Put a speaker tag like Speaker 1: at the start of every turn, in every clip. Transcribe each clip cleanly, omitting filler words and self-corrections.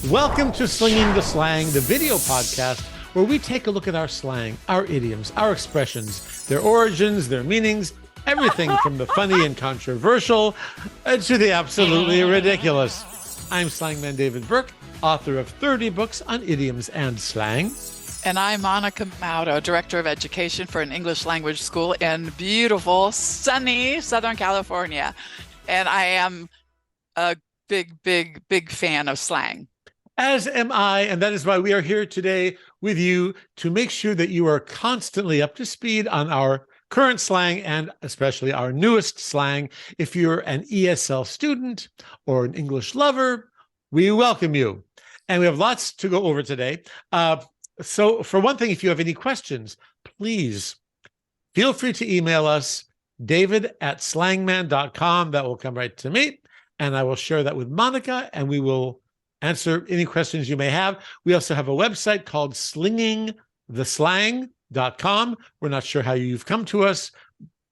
Speaker 1: Welcome to Slinging the Slang, the video podcast where we take a look at our slang, our idioms, our expressions, their origins, their meanings, everything from the funny and controversial to the absolutely ridiculous. I'm Slangman David Burke, author of 30 books on idioms and slang.
Speaker 2: And I'm Monica Mauro, Director of Education for an English language school in beautiful, sunny Southern California. And I am a big fan of slang.
Speaker 1: As am I, and that is why we are here today with you to make sure that you are constantly up to speed on our current slang and especially our newest slang. If you're an ESL student or an English lover, we welcome you. And we have lots to go over today. So for one thing, if you have any questions, please feel free to email us, david@slangman.com. That will come right to me, and I will share that with Monica, and we will answer any questions you may have. We also have a website called slingingtheslang.com. We're not sure how you've come to us,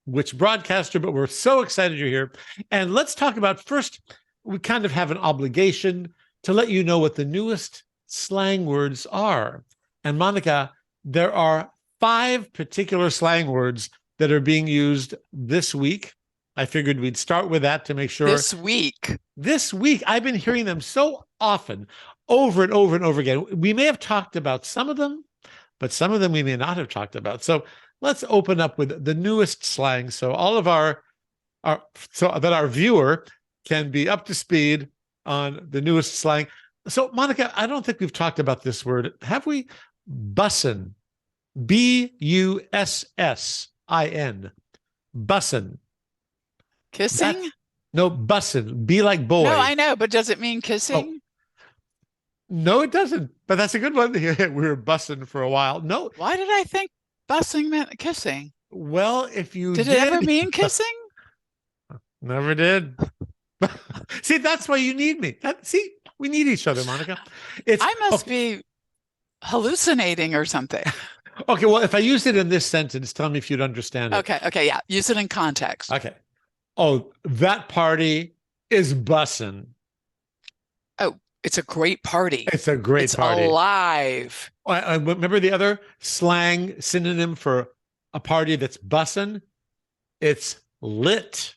Speaker 1: which broadcaster, but we're so excited you're here. And let's talk about first, we kind of have an obligation to let you know what the newest slang words are. And Monica, there are 5 particular slang words that are being used this week. I figured we'd start with that to make sure.
Speaker 2: This week,
Speaker 1: I've been hearing them so often, over and over and over again. We may have talked about some of them, but some of them we may not have talked about. So let's open up with the newest slang. So all of so that our viewer can be up to speed on the newest slang. So Monica, I don't think we've talked about this word, have we? Bussin. B-U-S-S-I-N. Bussin.
Speaker 2: kissing?
Speaker 1: No, bussin. Be like boy.
Speaker 2: No, I know, but does it mean kissing?
Speaker 1: Oh. No, it doesn't. But that's a good one. We were bussing for a while. No.
Speaker 2: Why did I think bussing meant kissing?
Speaker 1: Well, if you
Speaker 2: did it ever mean kissing?
Speaker 1: Never did. See, that's why you need me. We need each other, Monica.
Speaker 2: I must be hallucinating or something.
Speaker 1: Okay, well, if I use it in this sentence, tell me if you'd understand it.
Speaker 2: Okay, yeah. Use it in context.
Speaker 1: Okay. Oh, that party is bussin'.
Speaker 2: Oh, it's a great party.
Speaker 1: It's a great party.
Speaker 2: It's alive.
Speaker 1: I remember the other slang synonym for a party that's bussin'? It's lit.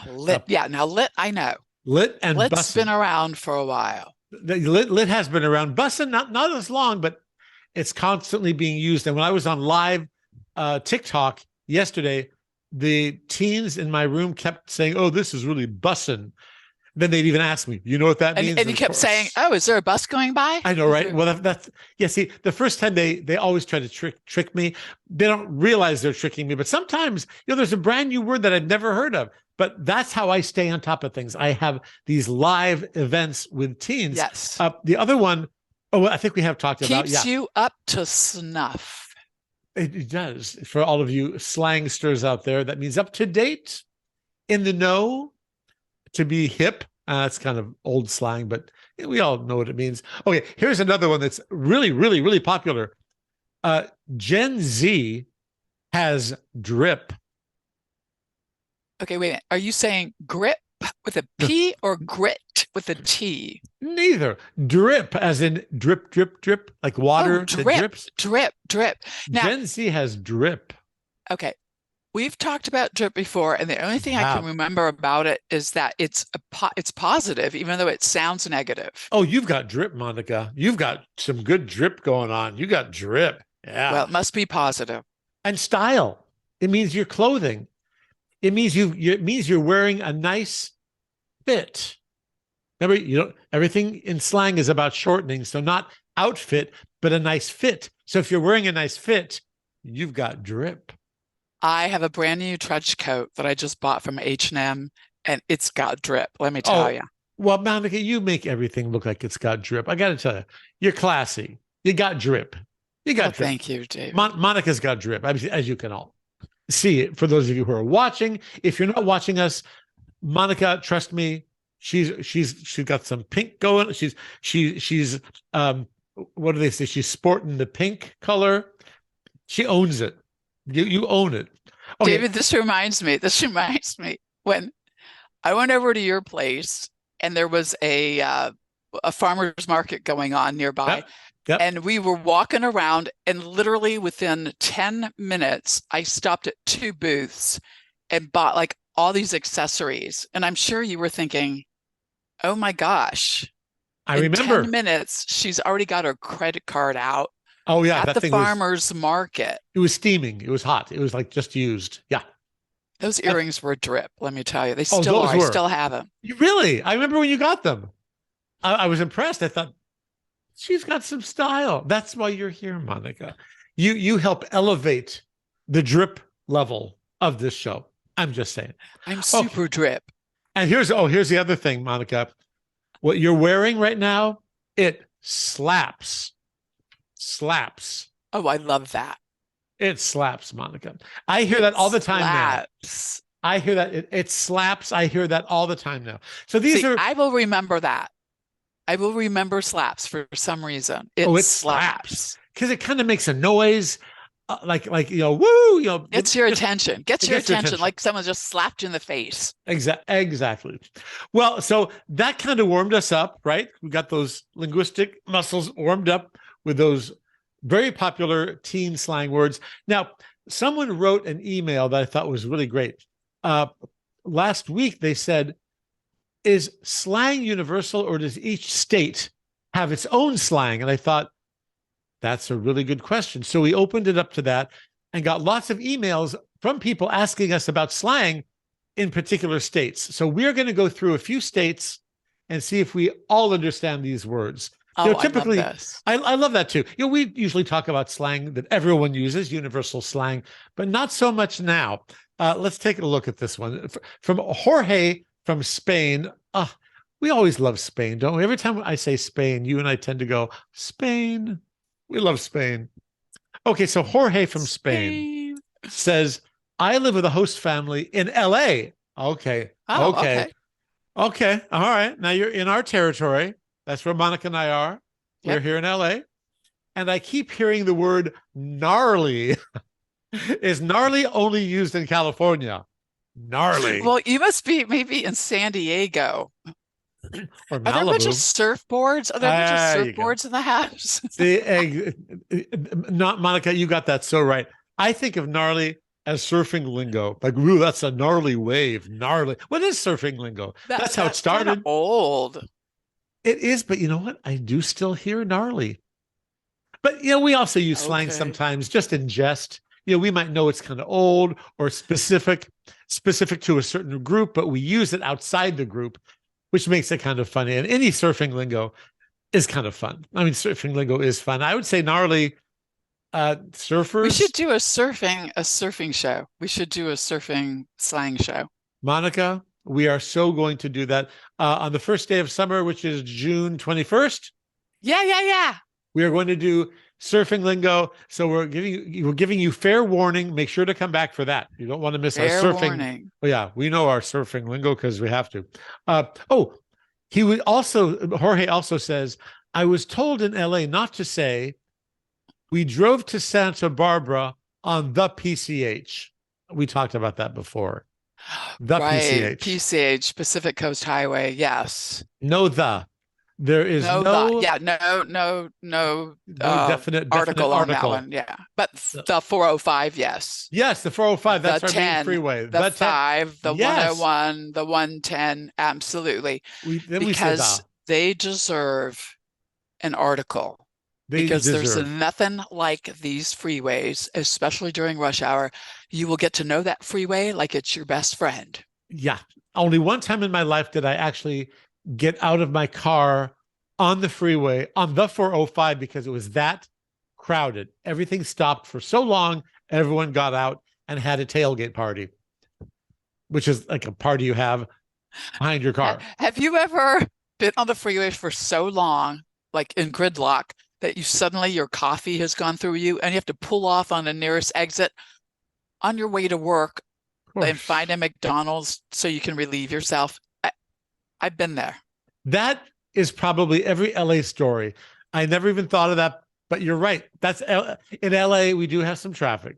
Speaker 2: Lit. Yeah, now lit, I know.
Speaker 1: Lit and bussin'.
Speaker 2: Lit's been around for a while.
Speaker 1: Lit has been around. Bussin', not as long, but it's constantly being used. And when I was on live TikTok yesterday, the teens in my room kept saying, "Oh, this is really bussin'." Then they'd even ask me, "You know what that means?"
Speaker 2: And you kept saying, "Oh, is there a bus going by?"
Speaker 1: I know, right? Well, that's yeah. See, the first time they always try to trick me. They don't realize they're tricking me. But sometimes, there's a brand new word that I've never heard of. But that's how I stay on top of things. I have these live events with teens.
Speaker 2: Yes.
Speaker 1: The other one, I think we have talked about.
Speaker 2: Keeps you up to snuff.
Speaker 1: It does. For all of you slangsters out there, that means up to date, in the know, to be hip. That's kind of old slang, but we all know what it means. Okay, here's another one that's really, really, really popular. Gen Z has drip.
Speaker 2: Okay, wait a minute. Are you saying grip with a P or grit with a T?
Speaker 1: Neither. Drip, as in drip, drip, drip, like water that drips.
Speaker 2: Drip. Now,
Speaker 1: Gen Z has drip.
Speaker 2: Okay. We've talked about drip before, and the only thing I can remember about it is that it's positive, even though it sounds negative.
Speaker 1: Oh, you've got drip, Monica. You've got some good drip going on. You got drip. Yeah.
Speaker 2: Well, it must be positive.
Speaker 1: And style. It means your clothing. It means you're wearing a nice fit. Remember, everything in slang is about shortening, so not outfit, but a nice fit. So if you're wearing a nice fit, you've got drip.
Speaker 2: I have a brand new trench coat that I just bought from H&M, and it's got drip, let me tell you.
Speaker 1: Well, Monica, you make everything look like it's got drip. I got to tell you, you're classy. You got drip. You got drip.
Speaker 2: Thank you, David.
Speaker 1: Monica's got drip, as you can all see it. For those of you who are watching, if you're not watching us, Monica, trust me, she's got some pink going. She's what do they say? She's sporting the pink color. She owns it. You own it. Okay.
Speaker 2: David, this reminds me when I went over to your place and there was a a farmer's market going on nearby.
Speaker 1: Yep. Yep.
Speaker 2: And we were walking around, and literally within 10 minutes, I stopped at 2 booths and bought like all these accessories. And I'm sure you were thinking, oh my gosh,
Speaker 1: I
Speaker 2: in
Speaker 1: remember.
Speaker 2: 10 minutes, she's already got her credit card out
Speaker 1: Oh yeah,
Speaker 2: at
Speaker 1: that
Speaker 2: the
Speaker 1: thing was,
Speaker 2: farmer's market.
Speaker 1: it was steaming. It was hot. It was like just used. Yeah.
Speaker 2: Those earrings were drip, let me tell you. They
Speaker 1: Oh,
Speaker 2: still
Speaker 1: those
Speaker 2: are. I
Speaker 1: were.
Speaker 2: still have them.
Speaker 1: You really? I remember when you got them. I was impressed. I thought she's got some style. That's why you're here, Monica. You help elevate the drip level of this show. I'm just saying.
Speaker 2: I'm super drip.
Speaker 1: And here's the other thing, Monica. What you're wearing right now, it slaps. Slaps.
Speaker 2: Oh, I love that.
Speaker 1: It slaps, Monica. I hear that all the time
Speaker 2: Slaps.
Speaker 1: now. I hear that it slaps. I hear that all the time now. So these are.
Speaker 2: I will remember that. I will remember slaps for some reason. It slaps
Speaker 1: because it kind of makes a noise, like woo,
Speaker 2: Gets your attention. Gets your attention like someone just slapped you in the face.
Speaker 1: Exactly. Well, so that kind of warmed us up, right? We got those linguistic muscles warmed up with those very popular teen slang words. Now, someone wrote an email that I thought was really great. Last week, they said, is slang universal, or does each state have its own slang? And I thought, that's a really good question. So we opened it up to that and got lots of emails from people asking us about slang in particular states. So we're going to go through a few states and see if we all understand these words.
Speaker 2: Oh,
Speaker 1: typically,
Speaker 2: I love this.
Speaker 1: I love that too. We usually talk about slang that everyone uses, universal slang, but not so much now. Let's take a look at this one from Jorge from Spain. We always love Spain, don't we? Every time I say Spain, you and I tend to go, Spain. We love Spain. Okay, so Jorge from Spain says, I live with a host family in LA. Okay.
Speaker 2: Oh,
Speaker 1: Okay. All right. Now you're in our territory. That's where Monica and I are. We're here in LA. And I keep hearing the word gnarly. Is gnarly only used in California? Gnarly.
Speaker 2: Well, you must be maybe in San Diego.
Speaker 1: Or
Speaker 2: Are there a bunch of surfboards? Are there a bunch of surfboards in the house?
Speaker 1: Not Monica, you got that so right. I think of gnarly as surfing lingo. Like, ooh, that's a gnarly wave. Gnarly. What is surfing lingo? That's how it started.
Speaker 2: Old.
Speaker 1: It is, but you know what? I do still hear gnarly. But we also use slang sometimes just in jest. We might know it's kind of old or specific to a certain group, but we use it outside the group, which makes it kind of funny. And any surfing lingo is kind of fun. I mean, surfing lingo is fun. I would say gnarly surfers.
Speaker 2: We should do a surfing show. We should do a surfing slang show.
Speaker 1: Monica, we are so going to do that on the first day of summer, which is June 21st.
Speaker 2: Yeah.
Speaker 1: We are going to do surfing lingo. So we're giving you fair warning. Make sure to come back for that. You don't want to miss our surfing. Warning. Oh yeah, we know our surfing lingo because we have to. Jorge also says, I was told in LA not to say we drove to Santa Barbara on the PCH. We talked about that before. The
Speaker 2: PCH, Pacific Coast Highway. Yes.
Speaker 1: There is no
Speaker 2: definite article on that one. Yeah. But the 405, yes.
Speaker 1: Yes, the 405. That's our main freeway.
Speaker 2: The 5, the 101, the 110. Absolutely. Because they deserve an article. There's nothing like these freeways, especially during rush hour. You will get to know that freeway like it's your best friend.
Speaker 1: Yeah. Only one time in my life did I actually get out of my car on the freeway on the 405 because it was that crowded. Everything stopped for so long. Everyone got out and had a tailgate party, which is like a party you have behind your car.
Speaker 2: Have you ever been on the freeway for so long, like in gridlock, that your coffee has gone through you and you have to pull off on the nearest exit on your way to work and find a McDonald's so you can relieve yourself? I've been there. That
Speaker 1: is probably every LA story. I never even thought of that, but you're right. That's in LA, we do have some traffic.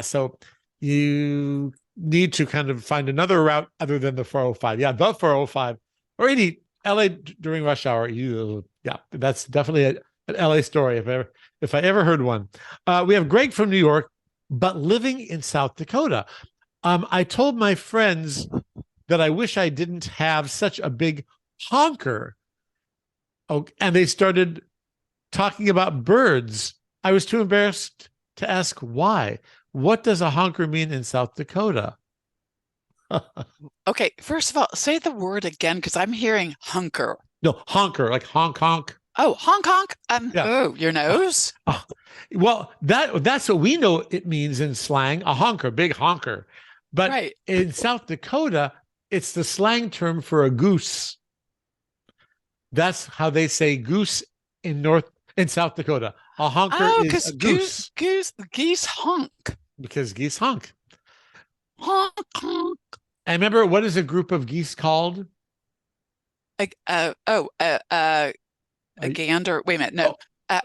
Speaker 1: So you need to kind of find another route other than the 405. Yeah, the 405 or any LA during rush hour. Yeah, that's definitely an LA story if I ever heard one. We have Greg from New York, but living in South Dakota. I told my friends that I wish I didn't have such a big honker. Oh, and they started talking about birds. I was too embarrassed to ask why. What does a honker mean in South Dakota?
Speaker 2: Okay, first of all, say the word again because I'm hearing hunker.
Speaker 1: No, honker, like honk honk.
Speaker 2: Oh, honk honk.
Speaker 1: Yeah.
Speaker 2: Oh, your nose?
Speaker 1: Oh, well, that's what we know it means in slang, a honker, big honker. But
Speaker 2: Right.
Speaker 1: in South Dakota, it's the slang term for a goose. That's how they say goose in South Dakota. A honker
Speaker 2: Oh,
Speaker 1: is
Speaker 2: because
Speaker 1: a goose
Speaker 2: geese honk.
Speaker 1: because geese honk.
Speaker 2: Honk honk.
Speaker 1: And remember, what is a group of geese called?
Speaker 2: Like, a gander. Wait a minute. No.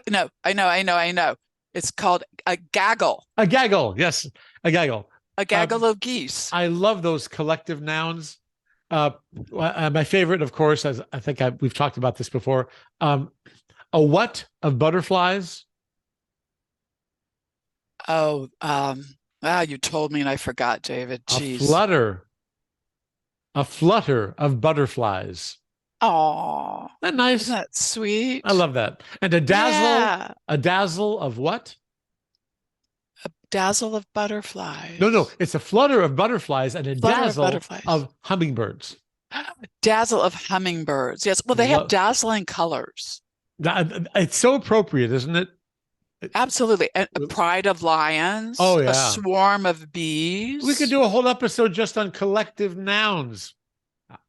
Speaker 2: No, I know. It's called a gaggle.
Speaker 1: A gaggle. Yes, a gaggle.
Speaker 2: A gaggle of geese.
Speaker 1: I love those collective nouns. My favorite, of course, as I think we've talked about this before, a what of butterflies?
Speaker 2: Oh, you told me and I forgot, David. Jeez.
Speaker 1: A flutter of butterflies.
Speaker 2: Oh,
Speaker 1: Isn't that nice?
Speaker 2: isn't that sweet?
Speaker 1: I love that. And
Speaker 2: Yeah.
Speaker 1: a dazzle of what?
Speaker 2: A dazzle of butterflies.
Speaker 1: No, it's a flutter of butterflies and a
Speaker 2: Flutter of
Speaker 1: dazzle
Speaker 2: butterflies.
Speaker 1: of hummingbirds.
Speaker 2: Dazzle of hummingbirds. Yes. Well, they have dazzling colors.
Speaker 1: It's so appropriate, isn't it?
Speaker 2: Absolutely. A pride of lions.
Speaker 1: Oh, yeah.
Speaker 2: A swarm of bees.
Speaker 1: We could do a whole episode just on collective nouns.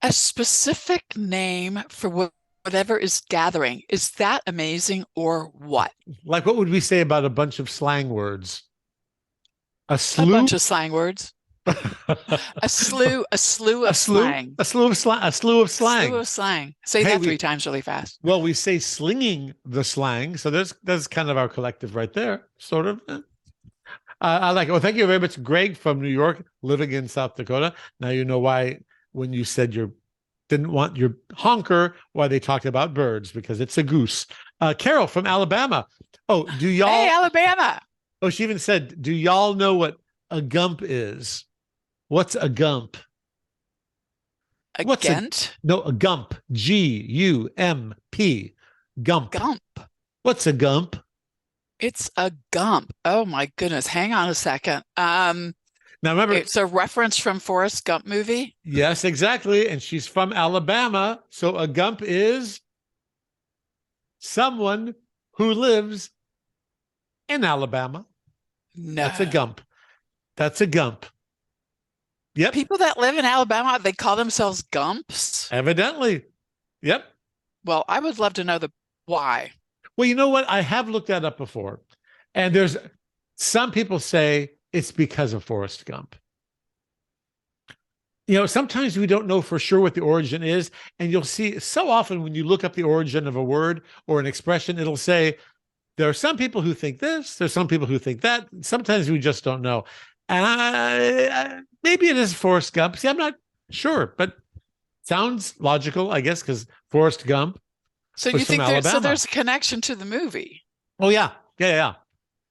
Speaker 2: A specific name for whatever is gathering. Is that amazing or what?
Speaker 1: Like, what would we say about a bunch of slang words? A
Speaker 2: A bunch of slang words. A slew of slang.
Speaker 1: A slew of slang.
Speaker 2: A slew of slang. Say that 3 times really fast.
Speaker 1: Well, we say slinging the slang. So that's kind of our collective right there, sort of. I like it. Well, thank you very much, Greg from New York, living in South Dakota. Now you know why when you said you didn't want your honker, why they talked about birds, because it's a goose. Carol from Alabama. Oh, do y'all?
Speaker 2: Hey, Alabama.
Speaker 1: Oh, she even said, do y'all know what a gump is? What's a gump?
Speaker 2: A Gent?
Speaker 1: A gump. G-U-M-P. Gump.
Speaker 2: Gump.
Speaker 1: What's a gump?
Speaker 2: It's a gump. Oh my goodness. Hang on a second.
Speaker 1: Now remember,
Speaker 2: it's a reference from Forrest Gump movie.
Speaker 1: Yes, exactly. And she's from Alabama. So a gump is someone who lives in Alabama.
Speaker 2: No.
Speaker 1: That's a gump. That's a gump. Yep.
Speaker 2: People that live in Alabama, they call themselves gumps.
Speaker 1: Evidently. Yep.
Speaker 2: Well, I would love to know the why.
Speaker 1: Well, you know what? I have looked that up before. And there's some people say it's because of Forrest Gump. You know, sometimes we don't know for sure what the origin is. And you'll see so often when you look up the origin of a word or an expression, it'll say, there are some people who think this, there's some people who think that. Sometimes we just don't know. And maybe it is Forrest Gump. See, I'm not sure, but sounds logical, I guess, because Forrest Gump.
Speaker 2: So you think there's a connection to the movie?
Speaker 1: Oh, yeah. Yeah.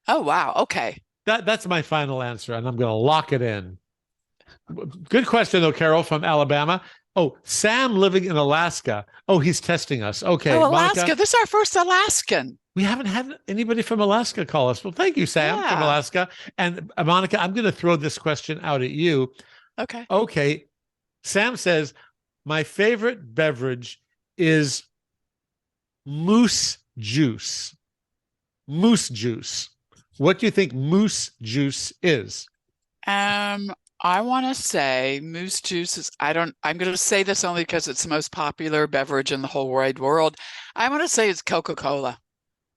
Speaker 2: Oh, wow. Okay.
Speaker 1: That's my final answer, and I'm going to lock it in. Good question, though, Carol from Alabama. Oh, Sam living in Alaska. Oh, he's testing us. Okay.
Speaker 2: Oh, Alaska.
Speaker 1: Monica,
Speaker 2: this is our first Alaskan.
Speaker 1: We haven't had anybody from Alaska call us. Well, thank you, Sam, from Alaska. And Monica, I'm going to throw this question out at you.
Speaker 2: Okay.
Speaker 1: Okay. Sam says, my favorite beverage is moose juice. Moose juice. What do you think moose juice is?
Speaker 2: I want to say moose juice is, I'm going to say this only because it's the most popular beverage in the whole wide world. I want to say it's Coca-Cola.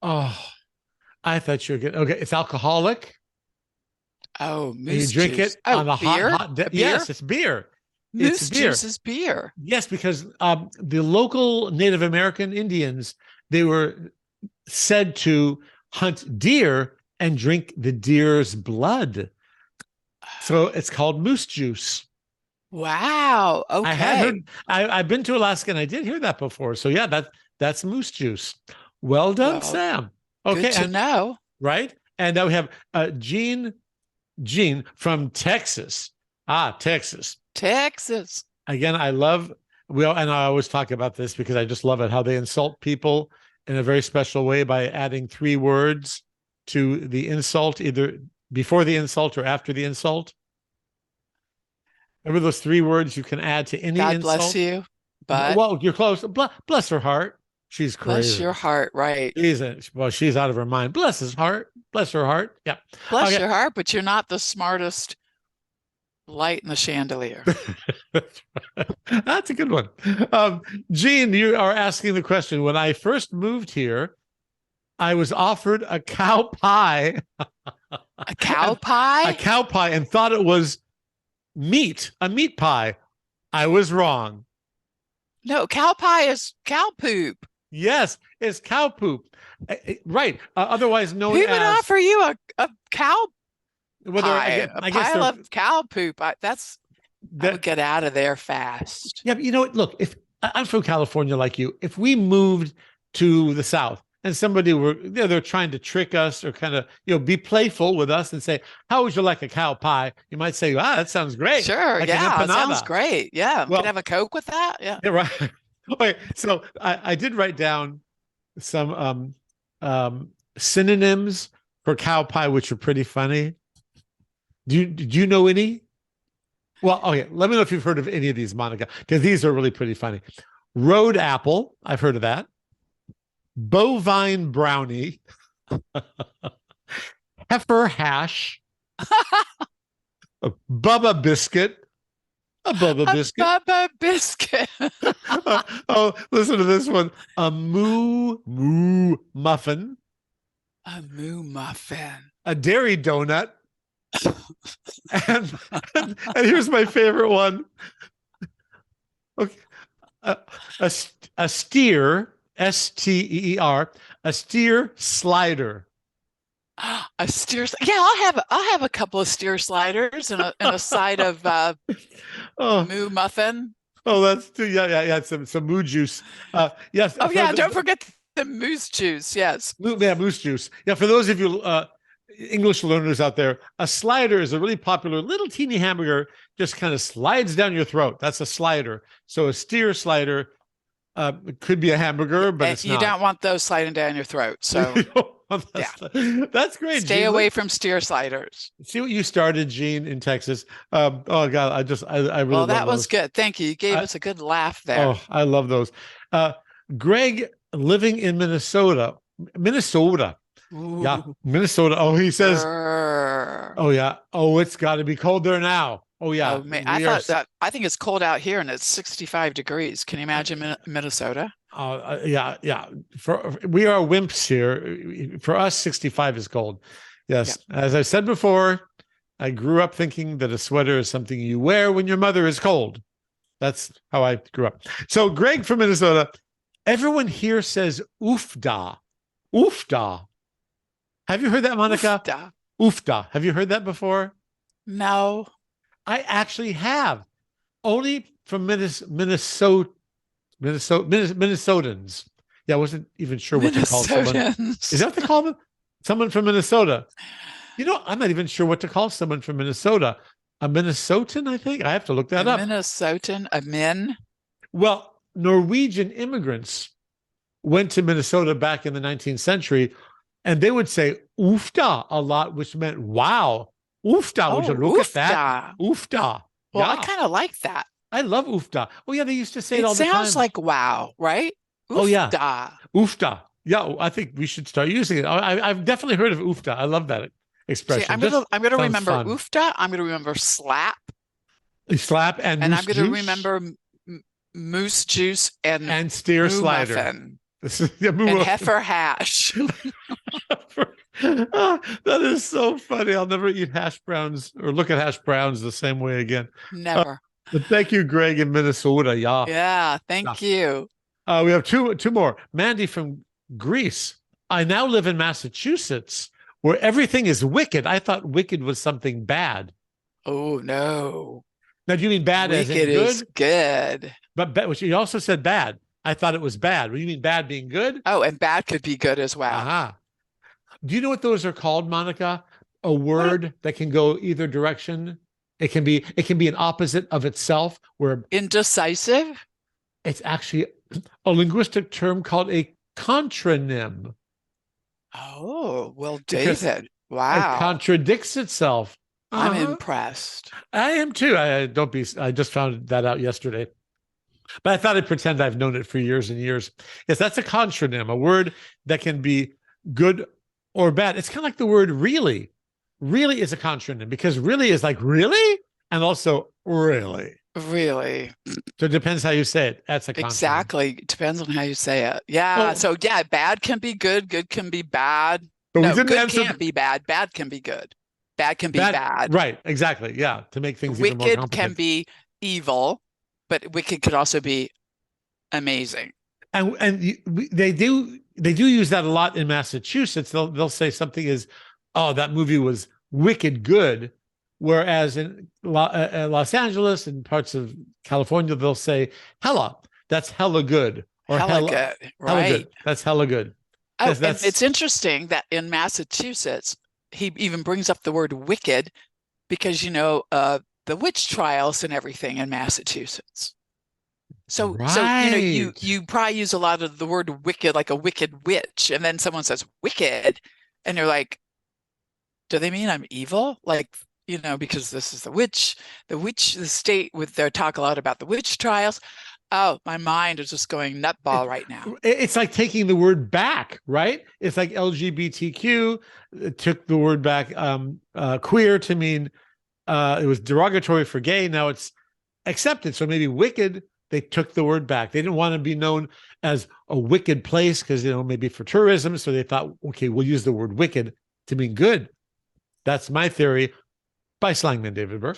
Speaker 1: Oh, I thought you were good. Okay, it's alcoholic.
Speaker 2: Oh, moose
Speaker 1: juice. You drink it on a hot day. Yes, it's beer.
Speaker 2: Moose juice is beer.
Speaker 1: Yes, because the local Native American Indians, they were said to hunt deer and drink the deer's blood. So it's called moose juice.
Speaker 2: Wow.
Speaker 1: I had heard.
Speaker 2: Okay.
Speaker 1: I've been to Alaska and I did hear that before. So yeah, that's moose juice. Well done,
Speaker 2: Well,
Speaker 1: Sam.
Speaker 2: good
Speaker 1: Okay,
Speaker 2: to
Speaker 1: and
Speaker 2: know.
Speaker 1: right, and now we have Jean from Texas. Ah, Texas.
Speaker 2: Texas.
Speaker 1: Again, I love. Well, and I always talk about this because I just love it how they insult people in a very special way by adding three words to the insult, either before the insult or after the insult. Remember those three words you can add to any
Speaker 2: God bless
Speaker 1: insult?
Speaker 2: you, but
Speaker 1: Well, you're close. Bless her heart. She's
Speaker 2: bless
Speaker 1: crazy.
Speaker 2: your heart, right?
Speaker 1: She's out of her mind. Bless his heart. Bless her heart. Yeah.
Speaker 2: Bless
Speaker 1: Okay.
Speaker 2: your heart, but you're not the smartest light in the chandelier.
Speaker 1: That's a good one. Gene, you are asking the question. When I first moved here, I was offered a cow pie.
Speaker 2: A cow
Speaker 1: A
Speaker 2: pie?
Speaker 1: cow pie, and thought it was meat, a meat pie. I was wrong.
Speaker 2: No, cow pie is cow poop.
Speaker 1: Yes, it's cow poop. Right. Otherwise known
Speaker 2: Who would
Speaker 1: as
Speaker 2: offer you a cow
Speaker 1: whether
Speaker 2: pie? A
Speaker 1: I guess
Speaker 2: pile
Speaker 1: they're
Speaker 2: of cow poop. I
Speaker 1: that,
Speaker 2: would get out of there fast.
Speaker 1: yeah, but you know what? Look, if I'm from California like you, if we moved to the South and somebody were, they're trying to trick us or kind of, be playful with us and say, how would you like a cow pie? You might say, ah, that sounds great.
Speaker 2: Sure.
Speaker 1: Like an
Speaker 2: Yeah. It sounds
Speaker 1: empanada.
Speaker 2: great. Yeah.
Speaker 1: Well,
Speaker 2: Could have a Coke with that. Yeah.
Speaker 1: Yeah, right. Okay, so I did write down some synonyms for cow pie, which are pretty funny. Do you know any? Well, okay, let me know if you've heard of any of these, Monica, because these are really pretty funny. Road apple, I've heard of that. Bovine brownie, heifer hash, a Bubba biscuit, a Bubba biscuit.
Speaker 2: Bubba biscuit.
Speaker 1: Oh, listen to this one. A moo muffin,
Speaker 2: A moo muffin.
Speaker 1: a dairy donut, and here's my favorite one. Okay, a steer, steer, a steer slider.
Speaker 2: A steer. Yeah, I'll have a couple of steer sliders and a side of
Speaker 1: Oh,
Speaker 2: moo muffin.
Speaker 1: oh, that's too, yeah. Some moo juice. Yes.
Speaker 2: Oh yeah, don't forget the moose juice. Yes.
Speaker 1: Moose juice. Yeah, for those of you English learners out there, a slider is a really popular little teeny hamburger, just kind of slides down your throat. That's a slider. So a steer slider could be a hamburger, but it's
Speaker 2: you
Speaker 1: not.
Speaker 2: don't want those sliding down your throat. So
Speaker 1: That's great.
Speaker 2: stay
Speaker 1: Gene.
Speaker 2: away from steer sliders.
Speaker 1: See what you started, Gene, in Texas. Oh God, I really
Speaker 2: Well, that
Speaker 1: love
Speaker 2: was
Speaker 1: those.
Speaker 2: good. Thank you. You gave us a good laugh there.
Speaker 1: Oh, I love those. Greg living in Minnesota. Yeah, Minnesota. Oh, he says, oh yeah. Oh, it's got to be cold there now. Oh yeah.
Speaker 2: Oh, man. I think it's cold out here and it's 65 degrees. Can you imagine Minnesota?
Speaker 1: Yeah. We are wimps here. For us, 65 is cold. Yes. Yeah. As I said before, I grew up thinking that a sweater is something you wear when your mother is cold. That's how I grew up. So Greg from Minnesota, everyone here says oofda. Oofda. Have you heard that, Monica?
Speaker 2: Oofda.
Speaker 1: Oofda. Have you heard that before?
Speaker 2: No.
Speaker 1: I actually have. Only from Minnesotans. Yeah, I wasn't even sure what to call someone. Is that what they call them? Someone from Minnesota. I'm not even sure what to call someone from Minnesota. A Minnesotan, I think. I have to look that up.
Speaker 2: Minnesotan, a min?
Speaker 1: Well, Norwegian immigrants went to Minnesota back in the 19th century, and they would say oofda a lot, which meant wow. Oofda, would you look at that? Oofda.
Speaker 2: Well, I kind of like that.
Speaker 1: I love oofda. Oh, yeah, they used to say it all the time.
Speaker 2: It sounds like wow, right?
Speaker 1: Oofda. Oh, yeah. Oofda. Yeah, I think we should start using it. I've definitely heard of oofda. I love that expression.
Speaker 2: See, I'm gonna remember fun. Oofda. I'm gonna remember slap.
Speaker 1: Slap and moose
Speaker 2: I'm gonna remember moose juice and
Speaker 1: steer slider.
Speaker 2: Muffin. And heifer hash.
Speaker 1: That is so funny. I'll never eat hash browns or look at hash browns the same way again.
Speaker 2: Never.
Speaker 1: But thank you, Greg in Minnesota. Yeah.
Speaker 2: Yeah. Thank you.
Speaker 1: We have two more. Mandy from Greece. I now live in Massachusetts, where everything is wicked. I thought wicked was something bad.
Speaker 2: Oh no.
Speaker 1: Now, do you mean bad as in
Speaker 2: Wicked is
Speaker 1: good?
Speaker 2: good.
Speaker 1: But you also said bad. I thought it was bad. What do you mean bad being good?
Speaker 2: Oh, and bad could be good as well.
Speaker 1: Aha. Do you know what those are called, Monica? A
Speaker 2: What?
Speaker 1: word that can go either direction. It can be an opposite of itself, where
Speaker 2: Indecisive?
Speaker 1: it's actually a linguistic term called a contronym
Speaker 2: Oh, well,
Speaker 1: because
Speaker 2: David.
Speaker 1: it
Speaker 2: Wow.
Speaker 1: contradicts itself.
Speaker 2: I'm
Speaker 1: Uh-huh.
Speaker 2: impressed.
Speaker 1: I am too. I don't be. I just found that out yesterday, but I thought I'd pretend I've known it for years and years. Yes, that's a contronym, a word that can be good or bad. It's kind of like the word really. Really is a contronym because really is like really and also really.
Speaker 2: Really?
Speaker 1: So it depends how you say it. That's a contronym.
Speaker 2: Exactly. It depends on how you say it. Yeah.
Speaker 1: Oh,
Speaker 2: So yeah, bad can be good. Good can be bad.
Speaker 1: but we
Speaker 2: No,
Speaker 1: didn't
Speaker 2: good
Speaker 1: answer
Speaker 2: can't be bad. Bad can be good. Bad can be
Speaker 1: that.
Speaker 2: bad.
Speaker 1: Right. Exactly. Yeah. To make things even more
Speaker 2: Wicked can
Speaker 1: complicated.
Speaker 2: be evil, but wicked could also be amazing.
Speaker 1: They do use that a lot in Massachusetts. They'll say something is, oh, that movie was wicked good, whereas in Los Angeles and parts of California they'll say hella. That's hella good or
Speaker 2: Hella
Speaker 1: hella
Speaker 2: good,
Speaker 1: hella
Speaker 2: right?
Speaker 1: good. That's hella good.
Speaker 2: Oh, and
Speaker 1: That's
Speaker 2: it's interesting that in Massachusetts, he even brings up the word wicked because, the witch trials and everything in Massachusetts. So you
Speaker 1: right.
Speaker 2: you probably use a lot of the word wicked, like a wicked witch, and then someone says wicked, and you're like, do they mean I'm evil? Like, because this is the state with their talk a lot about the witch trials. Oh, my mind is just going nutball right now.
Speaker 1: It's like taking the word back, right? It's like LGBTQ took the word back, queer to mean it was derogatory for gay. Now it's accepted. So maybe wicked, they took the word back. They didn't want to be known as a wicked place because, maybe for tourism. So they thought, okay, we'll use the word wicked to mean good. That's my theory by Slangman David Burke.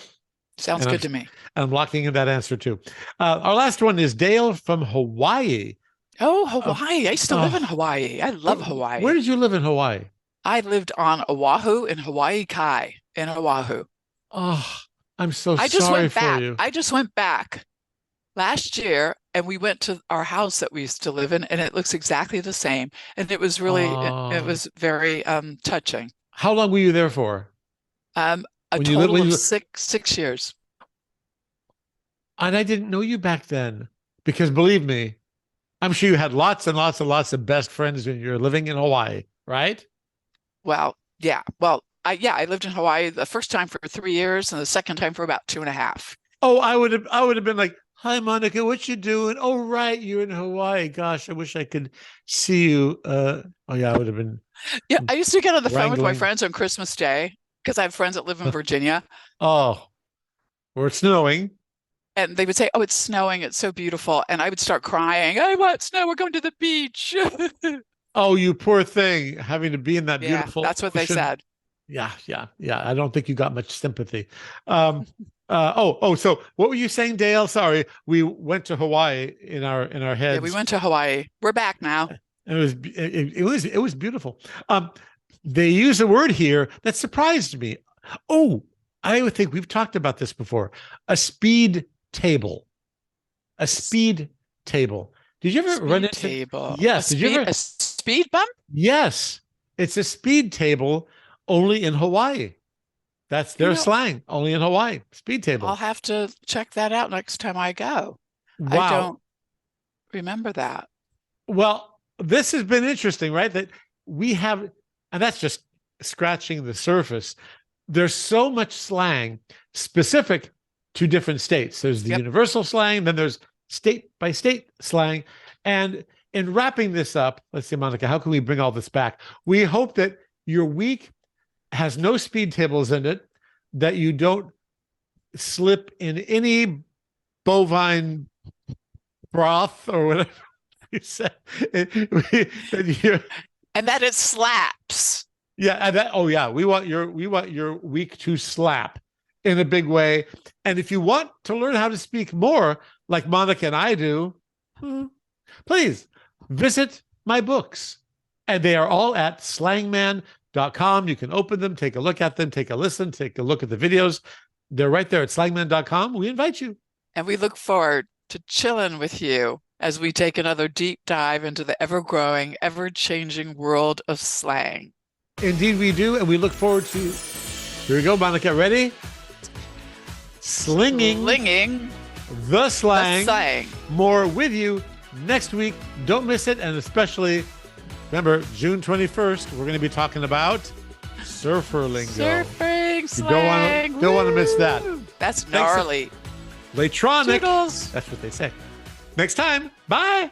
Speaker 2: Sounds
Speaker 1: And
Speaker 2: good to me.
Speaker 1: I'm locking in that answer too. Our last one is Dale from Hawaii.
Speaker 2: Oh,
Speaker 1: Uh,
Speaker 2: Hawaii. I used to live in Hawaii. I love
Speaker 1: Where
Speaker 2: Hawaii.
Speaker 1: did you live in Hawaii?
Speaker 2: I lived on Oahu in Hawaii Kai in Oahu.
Speaker 1: Oh, I'm so
Speaker 2: I just
Speaker 1: sorry
Speaker 2: went
Speaker 1: for
Speaker 2: back.
Speaker 1: you.
Speaker 2: I just went back last year and we went to our house that we used to live in and it looks exactly the same. And it was it
Speaker 1: Oh,
Speaker 2: was very touching.
Speaker 1: how long were you there for?
Speaker 2: A
Speaker 1: When you lived,
Speaker 2: total
Speaker 1: when
Speaker 2: of
Speaker 1: you,
Speaker 2: six years.
Speaker 1: and I didn't know you back then because believe me, I'm sure you had lots and lots and lots of best friends when you're living in Hawaii, right?
Speaker 2: Well, yeah. Well, I lived in Hawaii the first time for 3 years and the second time for about 2.5.
Speaker 1: Oh, I would have been like, "Hi, Monica, what you doing? Oh, right, you're in Hawaii. Gosh, I wish I could see you." Oh yeah, I would have been
Speaker 2: Yeah, I used to get on the phone with my
Speaker 1: wrangling.
Speaker 2: friends on Christmas Day because I have friends that live in Virginia,
Speaker 1: Oh, we're snowing.
Speaker 2: and they would say, "Oh, it's snowing. It's so beautiful." And I would start crying. I want snow. We're going to the beach.
Speaker 1: Oh, you poor thing, having to be in that
Speaker 2: Yeah,
Speaker 1: beautiful
Speaker 2: that's what they
Speaker 1: ocean.
Speaker 2: said.
Speaker 1: Yeah, yeah, yeah. I don't think you got much sympathy. Um, so what were you saying, Dale? Sorry, we went to Hawaii in our
Speaker 2: Yeah, we
Speaker 1: heads.
Speaker 2: went to Hawaii. We're back now.
Speaker 1: It was beautiful. Um, they use a word here that surprised me. Oh, I would think we've talked about this before. A speed table. A speed table. Did you ever run
Speaker 2: Speed
Speaker 1: into?
Speaker 2: table.
Speaker 1: Yes. Did you ever?
Speaker 2: A speed bump?
Speaker 1: Yes. It's a speed table only in Hawaii. That's
Speaker 2: You
Speaker 1: their
Speaker 2: know,
Speaker 1: slang, only in Hawaii. Speed
Speaker 2: I'll
Speaker 1: table.
Speaker 2: have to check that out next time I go. I
Speaker 1: Wow.
Speaker 2: don't remember that.
Speaker 1: Well, this has been interesting, right? That we have, and that's just scratching the surface. There's so much slang specific to different states. There's the
Speaker 2: Yep.
Speaker 1: universal slang, then there's state by state slang. And in wrapping this up, let's see, Monica, how can we bring all this back? We hope that your week has no speed tables in it, that you don't slip in any bovine broth or whatever you said.
Speaker 2: And that it slaps.
Speaker 1: Yeah, we want your week to slap in a big way. And if you want to learn how to speak more, like Monica and I do, please visit my books. And they are all at slangman.com. You can open them, take a look at them, take a listen, take a look at the videos. They're right there at slangman.com. We invite you.
Speaker 2: And we look forward to chilling with you as we take another deep dive into the ever-growing, ever-changing world of slang.
Speaker 1: Indeed, we do. And we look forward to, here we go, Monica, ready? Slinging the slang. More with you next week. Don't miss it. And especially, remember, June 21st, we're going to be talking about surfer lingo.
Speaker 2: Surfing slang.
Speaker 1: You don't want to miss that.
Speaker 2: That's gnarly.
Speaker 1: Latronic.
Speaker 2: Toodles.
Speaker 1: That's what they say. Next time. Bye.